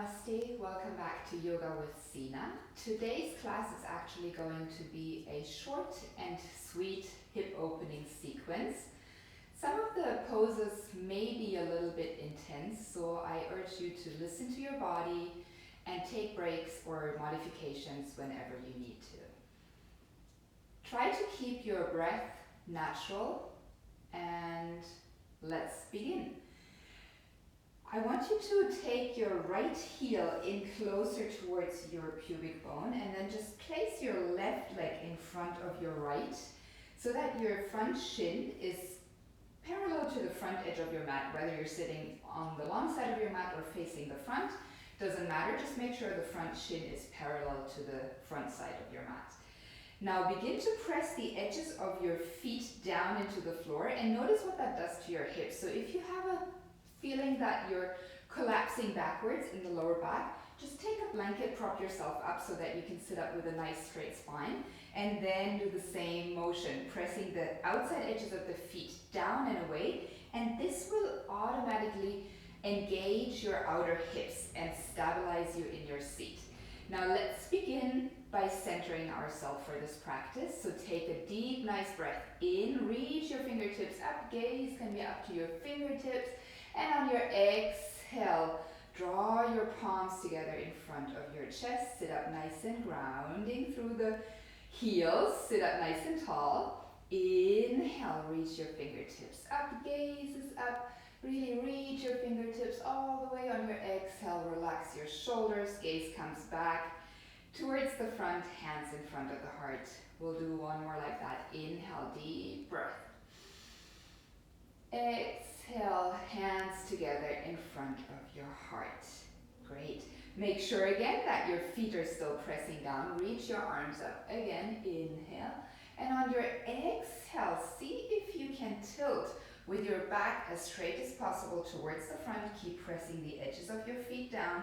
Namaste, welcome back to Yoga with Sina. Today's class is actually going to be a short and sweet hip opening sequence. Some of the poses may be a little bit intense, so I urge you to listen to your body and take breaks or modifications whenever you need to. Try to keep your breath natural and let's begin. I want you to take your right heel in closer towards your pubic bone and then just place your left leg in front of your right so that your front shin is parallel to the front edge of your mat, whether you're sitting on the long side of your mat or facing the front. Doesn't matter, just make sure the front shin is parallel to the front side of your mat. Now begin to press the edges of your feet down into the floor and notice what that does to your hips. So if you have a feeling that you're collapsing backwards in the lower back, just take a blanket, prop yourself up so that you can sit up with a nice straight spine, and then do the same motion, pressing the outside edges of the feet down and away, and this will automatically engage your outer hips and stabilize you in your seat. Now let's begin by centering ourselves for this practice. So take a deep, nice breath in, reach your fingertips up, gaze can be up to your fingertips, and on your exhale, draw your palms together in front of your chest, sit up nice and grounding through the heels, sit up nice and tall. Inhale, reach your fingertips up, gaze is up, really reach your fingertips all the way. On your exhale, relax your shoulders, gaze comes back towards the front, hands in front of the heart. We'll do one more like that. Inhale, deep breath. Exhale, hands together in front of your heart. Great. Make sure again that your feet are still pressing down. Reach your arms up again. Inhale. And on your exhale, see if you can tilt with your back as straight as possible towards the front. Keep pressing the edges of your feet down.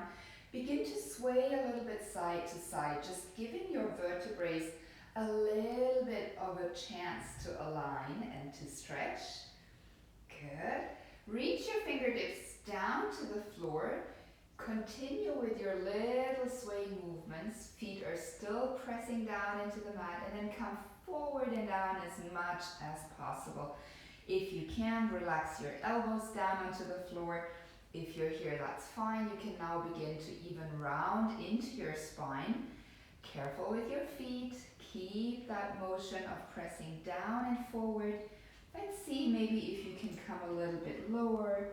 Begin to sway a little bit side to side, just giving your vertebrae a little bit of a chance to align and to stretch. Good. Reach your fingertips down to the floor. Continue with your little swaying movements. Feet are still pressing down into the mat, and then come forward and down as much as possible. If you can, relax your elbows down onto the floor. If you're here, that's fine. You can now begin to even round into your spine. Careful with your feet. Keep that motion of pressing down and forward. And see maybe if you can come a little bit lower,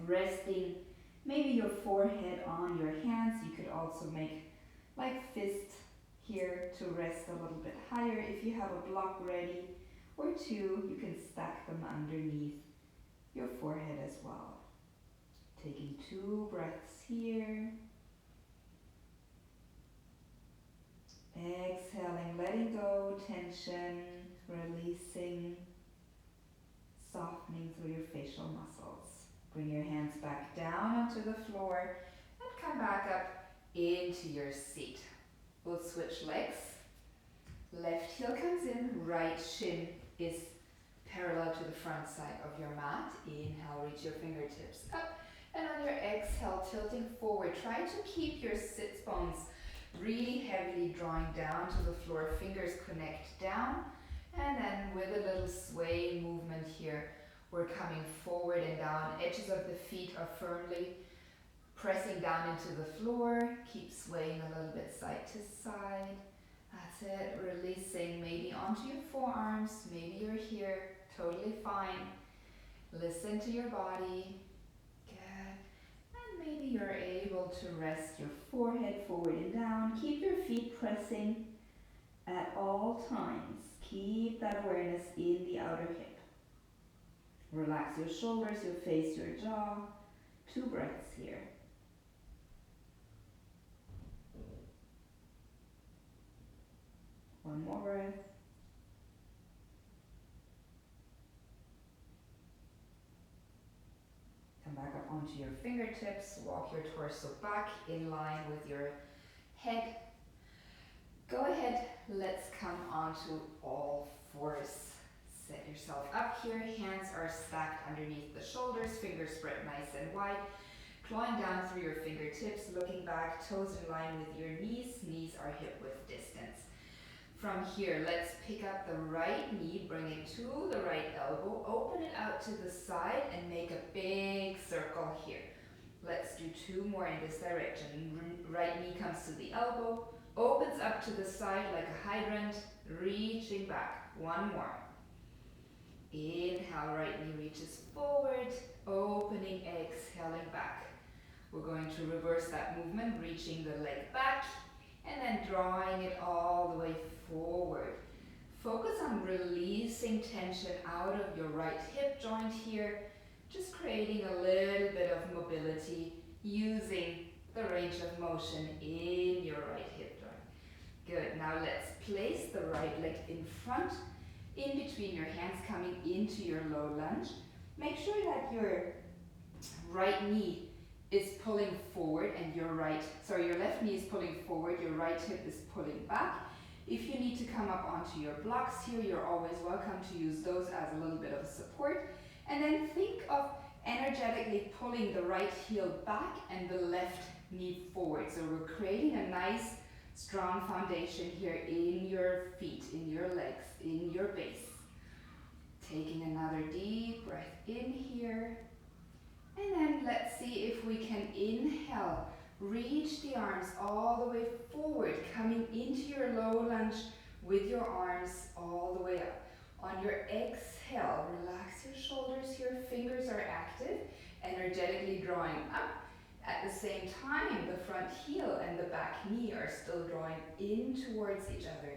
resting maybe your forehead on your hands. You could also make like fist here to rest a little bit higher. If you have a block ready or two, you can stack them underneath your forehead as well. Taking 2 breaths here. Exhaling, letting go, tension, releasing, softening through your facial muscles. Bring your hands back down onto the floor and come back up into your seat. We'll switch legs. Left heel comes in, right shin is parallel to the front side of your mat. Inhale, reach your fingertips up. And on your exhale, tilting forward, try to keep your sits bones really heavily drawing down to the floor. Fingers connect down. And then with a little sway movement here, we're coming forward and down. Edges of the feet are firmly pressing down into the floor. Keep swaying a little bit side to side. That's it. Releasing maybe onto your forearms. Maybe you're here. Totally fine. Listen to your body. Maybe you're able to rest your forehead forward and down. Keep your feet pressing at all times. Keep that awareness in the outer hip. Relax your shoulders, your face, your jaw. 2 breaths here. One more breath. Come back up onto your fingertips, walk your torso back in line with your head. Go ahead, let's come onto all fours. Set yourself up here, hands are stacked underneath the shoulders, fingers spread nice and wide. Clawing down through your fingertips, looking back, toes in line with your knees. Knees are hip width distance. From here, let's pick up the right knee, bring it to the right elbow, open it out to the side and make a big circle here. Let's do 2 more in this direction. Right knee comes to the elbow, opens up to the side like a hydrant, reaching back. 1 more. Inhale, right knee reaches forward, opening, exhaling back. We're going to reverse that movement, reaching the leg back and then drawing it all the way forward. Focus on releasing tension out of your right hip joint here, just creating a little bit of mobility using the range of motion in your right hip joint. Good, now let's place the right leg in front, in between your hands, coming into your low lunge. Make sure that your right knee is pulling forward and your left knee is pulling forward, your right hip is pulling back. If you need to come up onto your blocks here, you're always welcome to use those as a little bit of support. And then think of energetically pulling the right heel back and the left knee forward. So we're creating a nice, strong foundation here in your feet, in your legs, in your base. Taking another deep breath in here. And then let's see if we can inhale, reach the arms all the way forward, coming into your low lunge with your arms all the way up. On your exhale, relax your shoulders here, fingers are active, energetically drawing up. At the same time, the front heel and the back knee are still drawing in towards each other.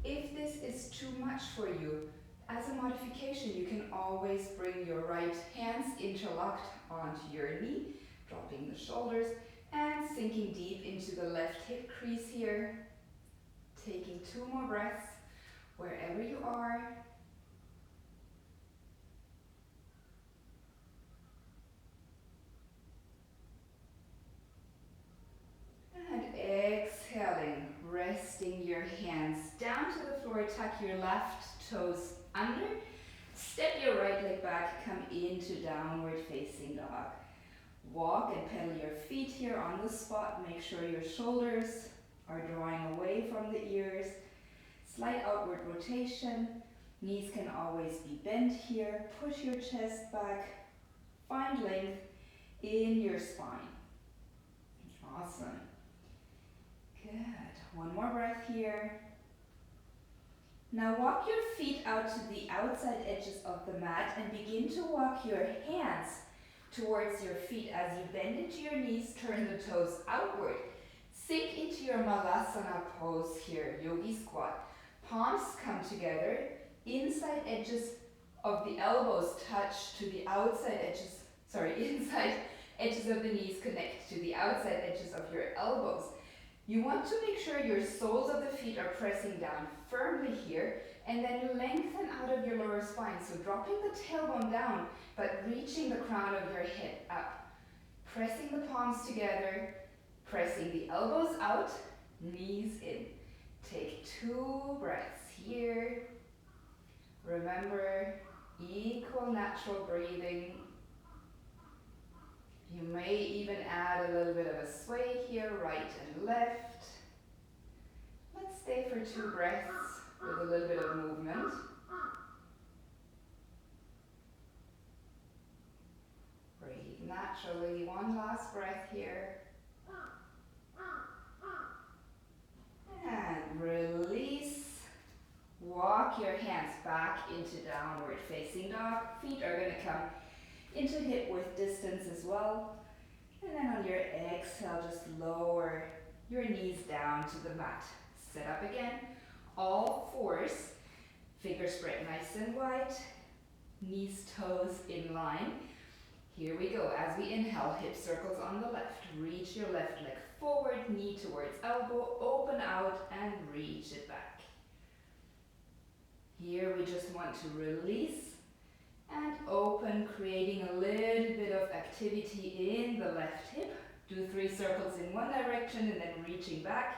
If this is too much for you, as a modification, you can always bring your right hands interlocked onto your knee, dropping the shoulders and sinking deep into the left hip crease here. Taking 2 more breaths wherever you are. And exhaling, resting your hands down to the floor, tuck your left toes under, step your right leg back, come into downward facing dog. Walk and pedal your feet here on the spot. Make sure your shoulders are drawing away from the ears. Slight outward rotation. Knees can always be bent here. Push your chest back. Find length in your spine. Awesome. Good. 1 more breath here. Now walk your feet out to the outside edges of the mat and begin to walk your hands towards your feet as you bend into your knees, turn the toes outward. Sink into your Malasana pose here, Yogi Squat. Palms come together, inside edges of the elbows touch to the outside edges, inside edges of the knees connect to the outside edges of your elbows. You want to make sure your soles of the feet are pressing down firmly here, and then lengthen out of your lower spine. So dropping the tailbone down, but reaching the crown of your head up. Pressing the palms together, pressing the elbows out, knees in. Take 2 breaths here. Remember, equal natural breathing. You may even add a little bit of a sway here, right and left. Let's stay for 2 breaths with a little bit of movement. Breathe naturally. 1 last breath here. And release. Walk your hands back into downward facing dog. Feet are going to come into hip width distance as well. And then on your exhale, just lower your knees down to the mat. Sit up again. All 4s. Fingers spread nice and wide. Knees, toes in line. Here we go. As we inhale, hip circles on the left. Reach your left leg forward, knee towards elbow, open out and reach it back. Here we just want to release and open, creating a little bit of activity in the left hip. Do 3 circles in one direction and then reaching back.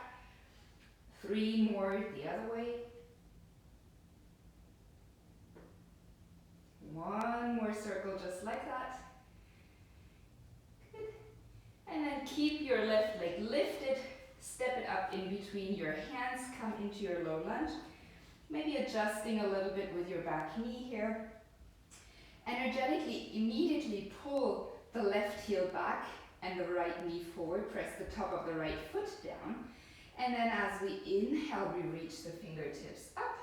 3 more the other way. 1 more circle just like that. Good. then keep your left leg lifted, step it up in between your hands, come into your low lunge. Maybe adjusting a little bit with your back knee here. Energetically, immediately pull the left heel back and the right knee forward. Press the top of the right foot down. And then as we inhale, we reach the fingertips up.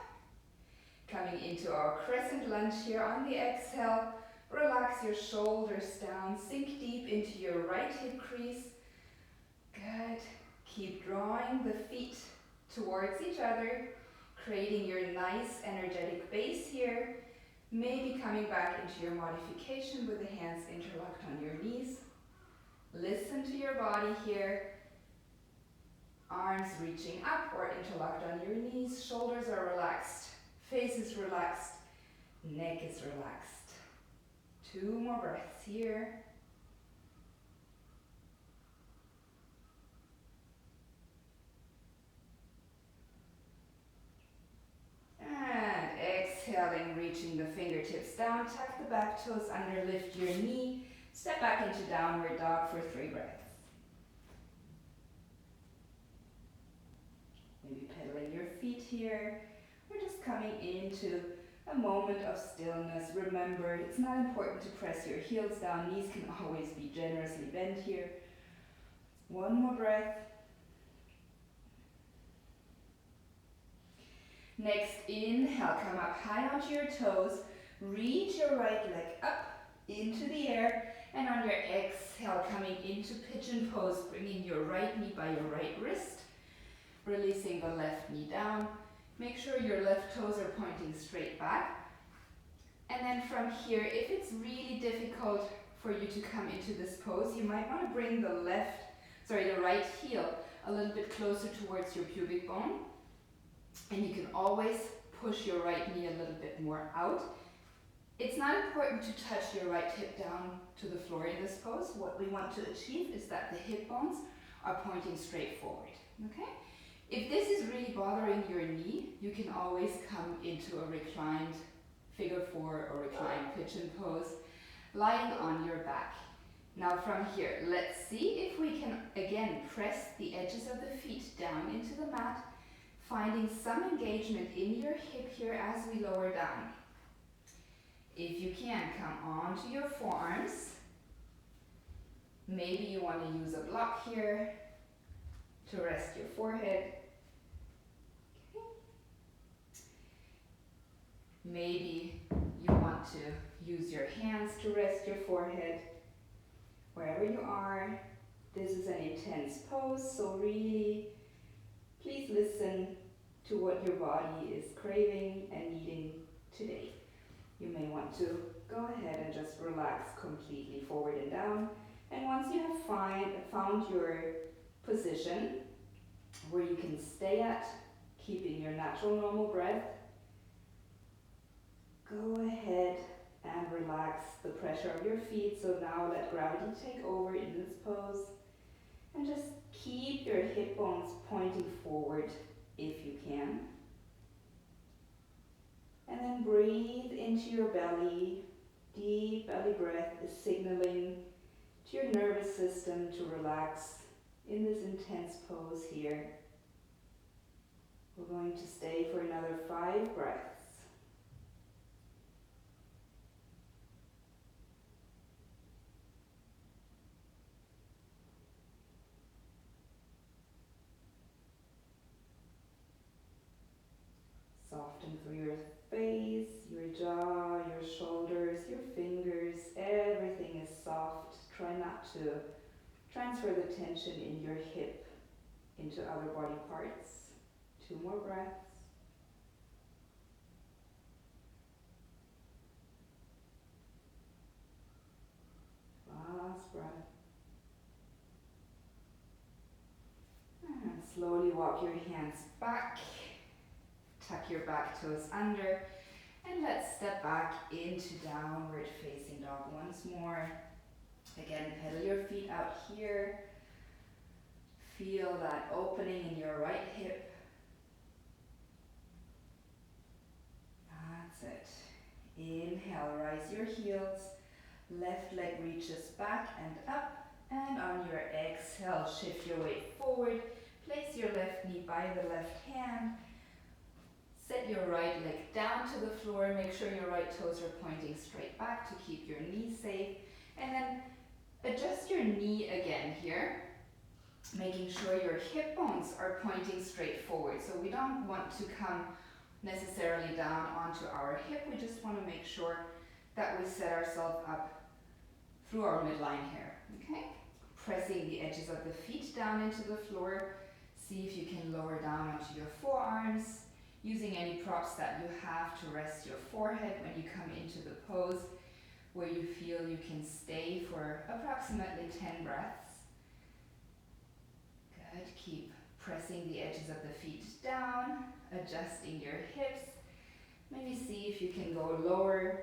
Coming into our Crescent Lunge here on the exhale. Relax your shoulders down. Sink deep into your right hip crease. Good. Keep drawing the feet towards each other, creating your nice energetic base here. Maybe coming back into your modification with the hands interlocked on your knees. Listen to your body here. Arms reaching up or interlocked on your knees. Shoulders are relaxed. Face is relaxed. Neck is relaxed. 2 more breaths here. And exhaling, reaching the fingertips down, tuck the back toes under, lift your knee, step back into downward dog for 3 breaths. Maybe pedaling your feet here. We're just coming into a moment of stillness. Remember, it's not important to press your heels down. Knees can always be generously bent here. 1 more breath. Next, inhale, come up high onto your toes. Reach your right leg up into the air. And on your exhale, coming into Pigeon Pose, bringing your right knee by your right wrist. Releasing the left knee down. Make sure your left toes are pointing straight back. And then from here, if it's really difficult for you to come into this pose, you might want to bring the right heel a little bit closer towards your pubic bone. And you can always push your right knee a little bit more out. It's not important to touch your right hip down to the floor in this pose. What we want to achieve is that the hip bones are pointing straight forward, okay? If this is really bothering your knee, you can always come into a reclined figure 4 or reclined pigeon pose, lying on your back. Now from here, let's see if we can again press the edges of the feet down into the mat, finding some engagement in your hip here as we lower down. If you can, come onto your forearms. Maybe you want to use a block here to rest your forehead. Okay. Maybe you want to use your hands to rest your forehead. Wherever you are, this is an intense pose, so really, please listen to what your body is craving and needing today. You may want to go ahead and just relax completely forward and down. And once you have found your position where you can stay at, keeping your natural normal breath, go ahead and relax the pressure of your feet. So now let gravity take over in this pose. And just keep your hip bones pointing forward if you can. And then breathe into your belly. Deep belly breath is signaling to your nervous system to relax in this intense pose here. We're going to stay for another 5 breaths. Soften through your face, your jaw, your shoulders, your fingers. Everything is soft. Try not to transfer the tension in your hip into other body parts. 2 more breaths. Last breath. And slowly walk your hands back. Tuck your back toes under. And let's step back into downward facing dog once more. Again, pedal your feet out here. Feel that opening in your right hip. That's it. Inhale, rise your heels. Left leg reaches back and up. And on your exhale, shift your weight forward. Place your left knee by the left hand. Set your right leg down to the floor. Make sure your right toes are pointing straight back to keep your knee safe. And then adjust your knee again here, making sure your hip bones are pointing straight forward. So we don't want to come necessarily down onto our hip. We just want to make sure that we set ourselves up through our midline here. Okay? Pressing the edges of the feet down into the floor. See if you can lower down onto your forearms, using any props that you have to rest your forehead when you come into the pose, where you feel you can stay for approximately 10 breaths. Good. Keep pressing the edges of the feet down, adjusting your hips. Maybe see if you can go lower.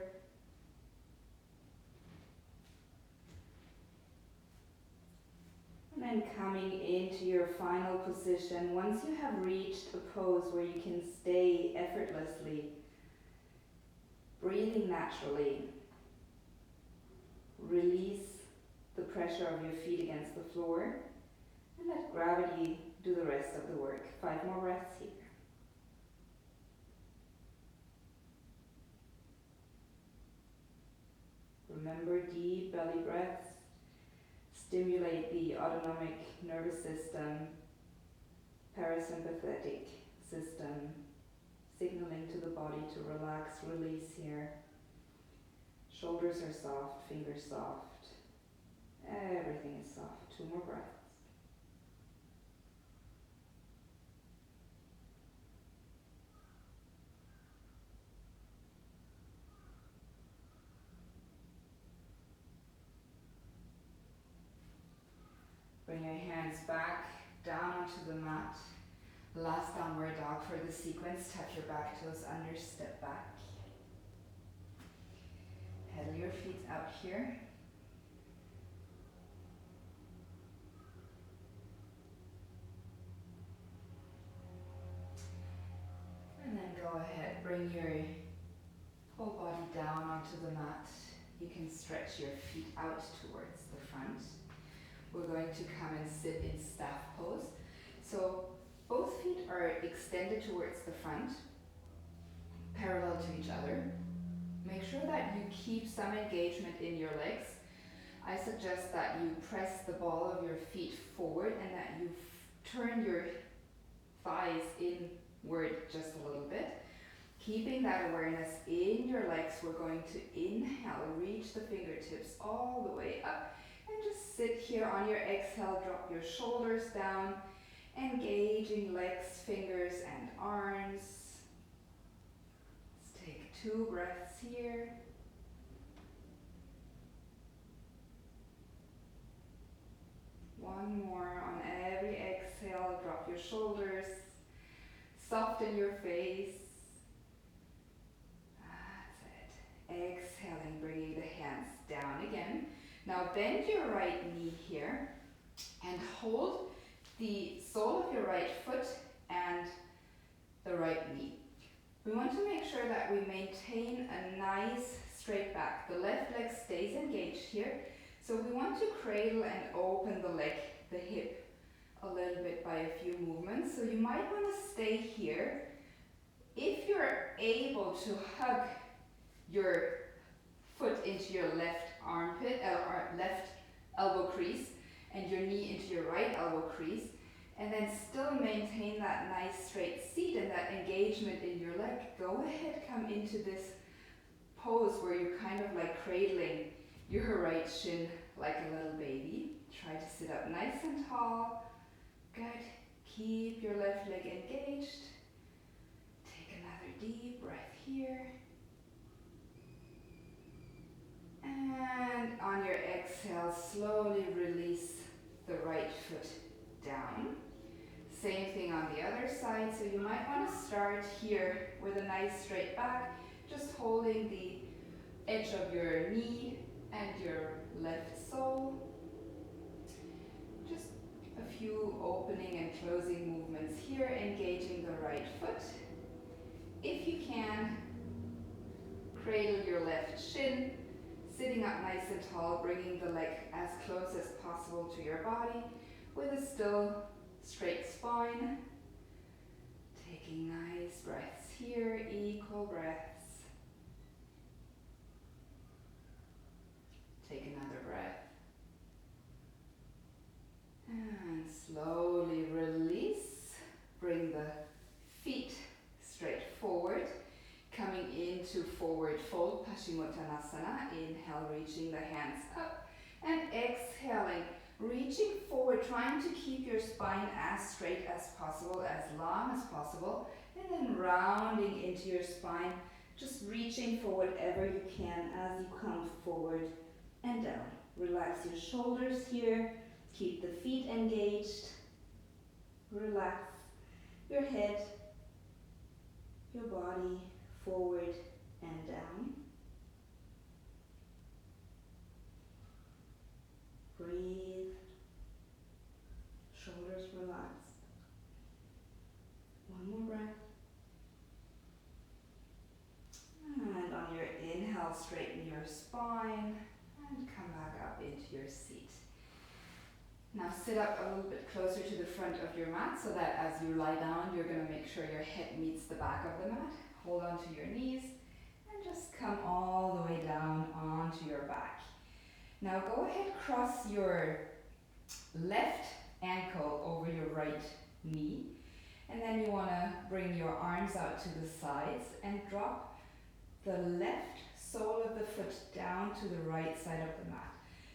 And then coming into your final position, once you have reached a pose where you can stay effortlessly, breathing naturally, release the pressure of your feet against the floor and let gravity do the rest of the work. 5 more breaths here. Remember, deep belly breaths stimulate the autonomic nervous system, parasympathetic system, signaling to the body to relax, release here. Shoulders are soft, fingers soft. Everything is soft. 2 more breaths. Bring your hands back down onto the mat. Last downward dog for the sequence. Tuck your back toes under, step back. Pedal your feet out here. And then go ahead, bring your whole body down onto the mat. You can stretch your feet out towards the front. We're going to come and sit in staff pose. So both feet are extended towards the front, parallel to each other. Make sure that you keep some engagement in your legs. I suggest that you press the ball of your feet forward and that you turn your thighs inward just a little bit. Keeping that awareness in your legs, we're going to inhale, reach the fingertips all the way up, and just sit here on your exhale. Drop your shoulders down, engaging legs, fingers, and arms. Let's take 2 breaths here. One more on every exhale. Drop your shoulders, soften your face. That's it. Exhaling, bringing the hands down again. Now bend your right knee here and hold the sole of your right foot and the right knee. We want to make sure that we maintain a nice straight back. The left leg stays engaged here. So we want to cradle and open the leg, the hip, a little bit by a few movements. So you might want to stay here. If you're able to hug your foot into your left armpit, or left elbow crease, and your knee into your right elbow crease, and then still maintain that nice straight seat and that engagement in your leg, go ahead, come into this pose where you're kind of like cradling your right shin like a little baby. Try to sit up nice and tall. Good. Keep your left leg engaged. Take another deep breath here. And on your exhale, slowly release the right foot down. Same thing on the other side. So you might want to start here with a nice straight back, just holding the edge of your knee and your left sole. Just a few opening and closing movements here, engaging the right foot. If you can, cradle your left shin, Sitting up nice and tall, bringing the leg as close as possible to your body with a still straight spine. Taking nice breaths here, equal breaths. Take another breath. And slowly release. Bring the feet straight forward. Coming into forward fold, Paschimottanasana. Inhale, reaching the hands up. And exhaling, reaching forward, trying to keep your spine as straight as possible, as long as possible. And then rounding into your spine, just reaching for whatever you can as you come forward and down. Relax your shoulders here. Keep the feet engaged. Relax your head, your body, forward and down. Breathe. Shoulders relaxed. One more breath. And on your inhale, straighten your spine and come back up into your seat. Now sit up a little bit closer to the front of your mat so that as you lie down, you're going to make sure your head meets the back of the mat. Hold on to your knees and just come all the way down onto your back. Now go ahead, cross your left ankle over your right knee. And then you want to bring your arms out to the sides and drop the left sole of the foot down to the right side of the mat.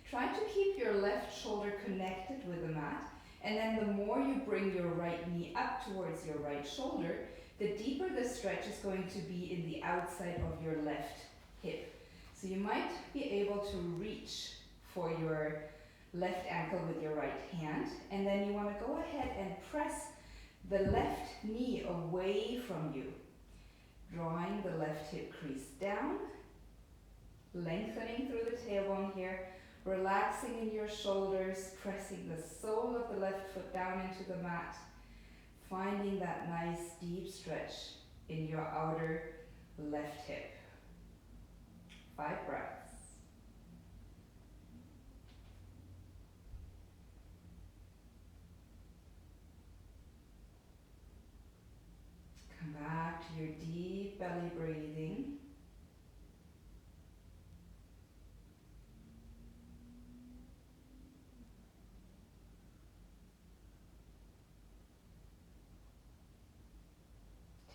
Try to keep your left shoulder connected with the mat, and then the more you bring your right knee up towards your right shoulder, the deeper the stretch is going to be in the outside of your left hip. So you might be able to reach for your left ankle with your right hand, and then you want to go ahead and press the left knee away from you, drawing the left hip crease down, lengthening through the tailbone here, relaxing in your shoulders, pressing the sole of the left foot down into the mat, finding that nice deep stretch in your outer left hip. 5 breaths. Come back to your deep belly breathing.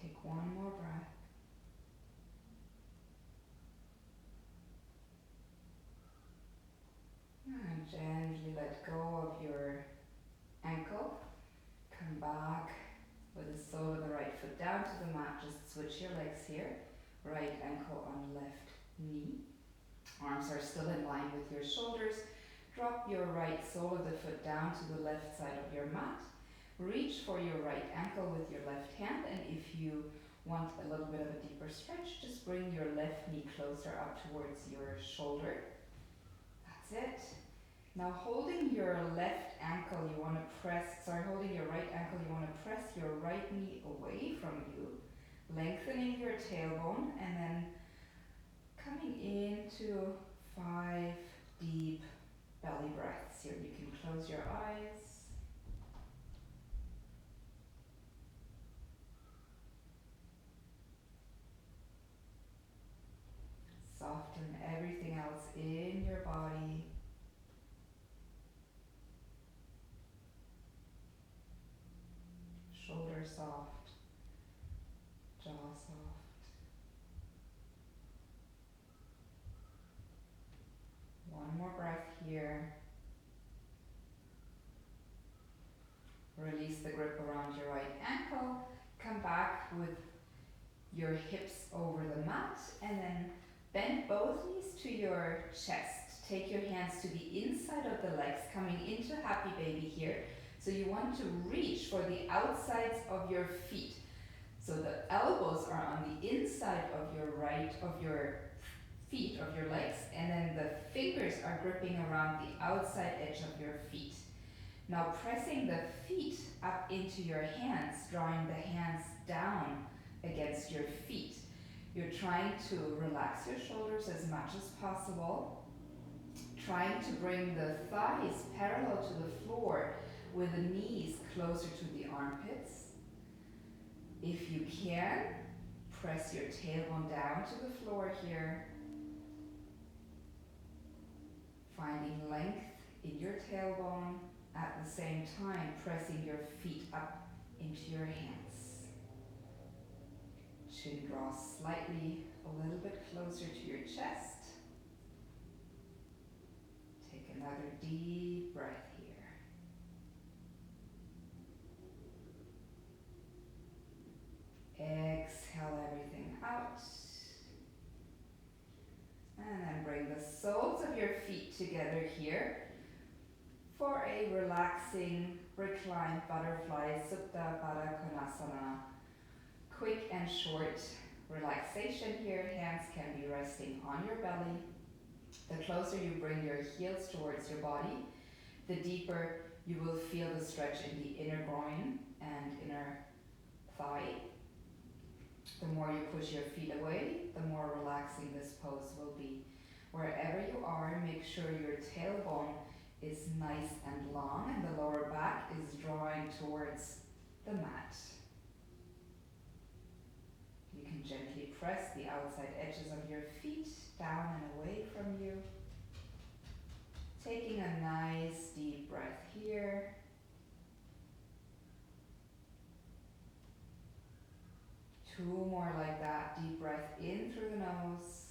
Take one more breath. And gently let go of your ankle. Come back with the sole of the right foot down to the mat. Just switch your legs here. Right ankle on left knee. Arms are still in line with your shoulders. Drop your right sole of the foot down to the left side of your mat. Reach for your right ankle with your left hand, and if you want a little bit of a deeper stretch, just bring your left knee closer up towards your shoulder. That's it. Now holding your left ankle, you want to press, holding your right ankle, you want to press your right knee away from you, lengthening your tailbone, and then coming into 5 deep belly breaths here. You can close your eyes. Soften everything else in your body. Shoulder soft, jaw soft. One more breath here. Release the grip around your right ankle. Come back with your hips over the mat, and then bend both knees to your chest. Take your hands to the inside of the legs, coming into happy baby here. So you want to reach for the outsides of your feet. So the elbows are on the inside of your feet, of your legs, and then the fingers are gripping around the outside edge of your feet. Now pressing the feet up into your hands, drawing the hands down against your feet. You're trying to relax your shoulders as much as possible, trying to bring the thighs parallel to the floor with the knees closer to the armpits. If you can, press your tailbone down to the floor here, finding length in your tailbone, at the same time pressing your feet up into your hands. Chin draws slightly a little bit closer to your chest. Take another deep breath here. Exhale everything out. And then bring the soles of your feet together here for a relaxing reclined butterfly Supta Baddha Konasana. Quick and short relaxation here. Hands can be resting on your belly. The closer you bring your heels towards your body, the deeper you will feel the stretch in the inner groin and inner thigh. The more you push your feet away, the more relaxing this pose will be. Wherever you are, make sure your tailbone is nice and long and the lower back is drawing towards the mat. You can gently press the outside edges of your feet down and away from you. Taking a nice deep breath here. Two more like that. Deep breath in through the nose.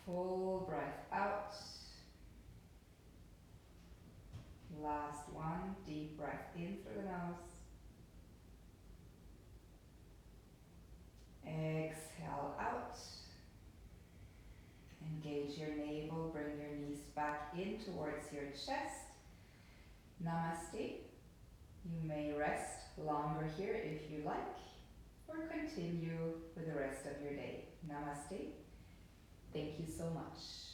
Full breath out. Last one. Deep breath in through the nose. Exhale out. Engage your navel. Bring your knees back in towards your chest. Namaste. You may rest longer here if you like, or continue with the rest of your day. Namaste. Thank you so much.